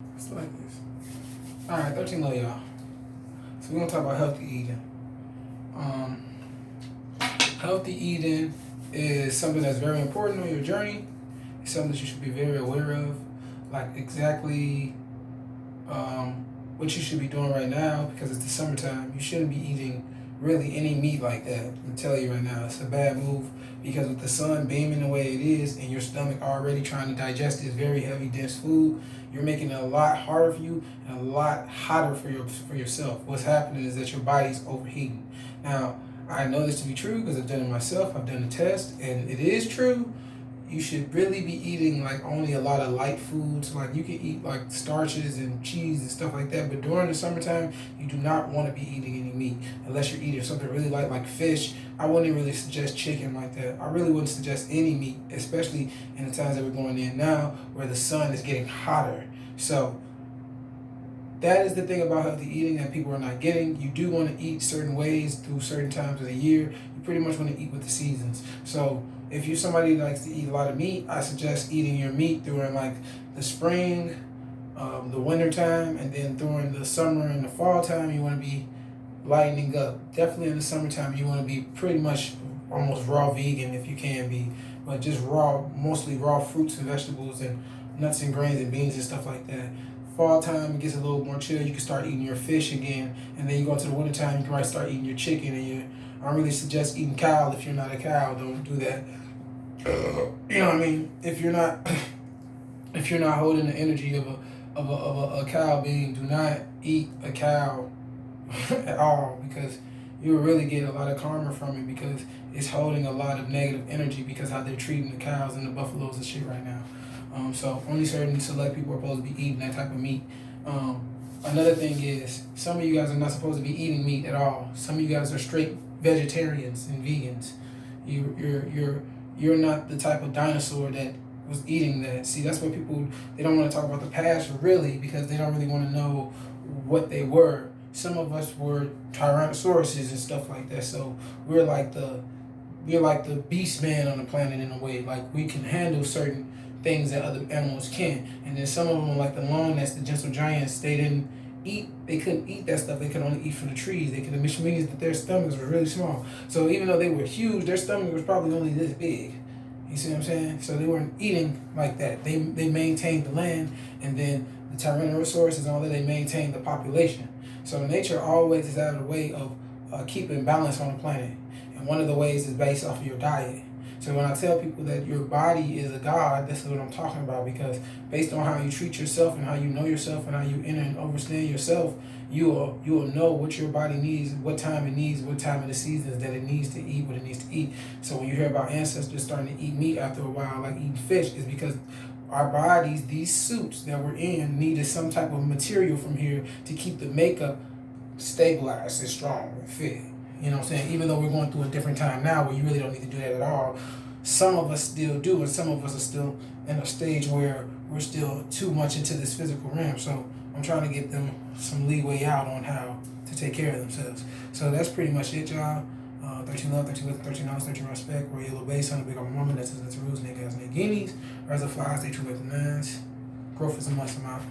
It's like this. Alright, 13 low, y'all. So we're gonna talk about healthy eating. Um, Healthy eating is something that's very important on your journey. It's something that you should be very aware of, like exactly what you should be doing right now because it's the summertime. You shouldn't be eating really any meat like that. I'm telling you right now, it's a bad move because with the sun beaming the way it is and your stomach already trying to digest this very heavy, dense food, you're making it a lot harder for you and a lot hotter for yourself. What's happening is that your body's overheating. Now, I know this to be true because I've done it myself. I've done the test, and it is true. You should really be eating like only a lot of light foods. Like you can eat like starches and cheese and stuff like that. But during the summertime, you do not want to be eating any meat unless you're eating something really light like fish. I wouldn't really suggest chicken like that. I really wouldn't suggest any meat, especially in the times that we're going in now where the sun is getting hotter. So that is the thing about healthy eating that people are not getting. You do want to eat certain ways through certain times of the year. You pretty much want to eat with the seasons. So if you're somebody that likes to eat a lot of meat, I suggest eating your meat during like the spring, the winter time, and then during the summer and the fall time, you want to be lightening up. Definitely in the summertime, you want to be pretty much almost raw vegan if you can be, but just raw, mostly raw fruits and vegetables and nuts and grains and beans and stuff like that. Fall time, it gets a little more chill. You can start eating your fish again, and then you go into the winter time, you can start eating your chicken and your. I don't really suggest eating cow if you're not a cow. Don't do that. You know what I mean? If you're not, if you're not holding the energy of a cow being, do not eat a cow at all because you'll really get a lot of karma from it because it's holding a lot of negative energy because how they're treating the cows and the buffaloes and shit right now. So only certain select people are supposed to be eating that type of meat. Another thing is some of you guys are not supposed to be eating meat at all. Some of you guys are straight vegetarians and vegans. You're not the type of dinosaur that was eating that. See, that's what people, they don't want to talk about the past really because they don't really want to know what they were. Some of us were tyrannosauruses and stuff like that. So we're like the beast man on the planet in a way. Like we can handle certain things that other animals can. And then some of them, like the long necks, the gentle giants, they couldn't eat that stuff. They could only eat from the trees. Which means that their stomachs were really small. So even though they were huge, their stomach was probably only this big. You see what I'm saying? So they weren't eating like that. They maintained the land, and then the Tyrannosaurus and all that, they maintained the population. So nature always is out of the way of keeping balance on the planet. And one of the ways is based off of your diet. So when I tell people that your body is a god, this is what I'm talking about because based on how you treat yourself and how you know yourself and how you enter and understand yourself, you will know what your body needs, what time it needs, what time of the seasons that it needs to eat, what it needs to eat. So when you hear about ancestors starting to eat meat after a while, like eating fish, is because our bodies, these suits that we're in, needed some type of material from here to keep the makeup stabilized and strong and fit. You know what I'm saying? Even though we're going through a different time now where you really don't need to do that at all, some of us still do, and some of us are still in a stage where we're still too much into this physical realm. So I'm trying to get them some leeway out on how to take care of themselves. So that's pretty much it, y'all. 13 love, 13 love, 13 knowledge, 13 respect. Royal yellow base on the big old woman. That's the rules, niggas, nigginis. Rise of flies, stay true with the nines. Growth is a must, I'm out.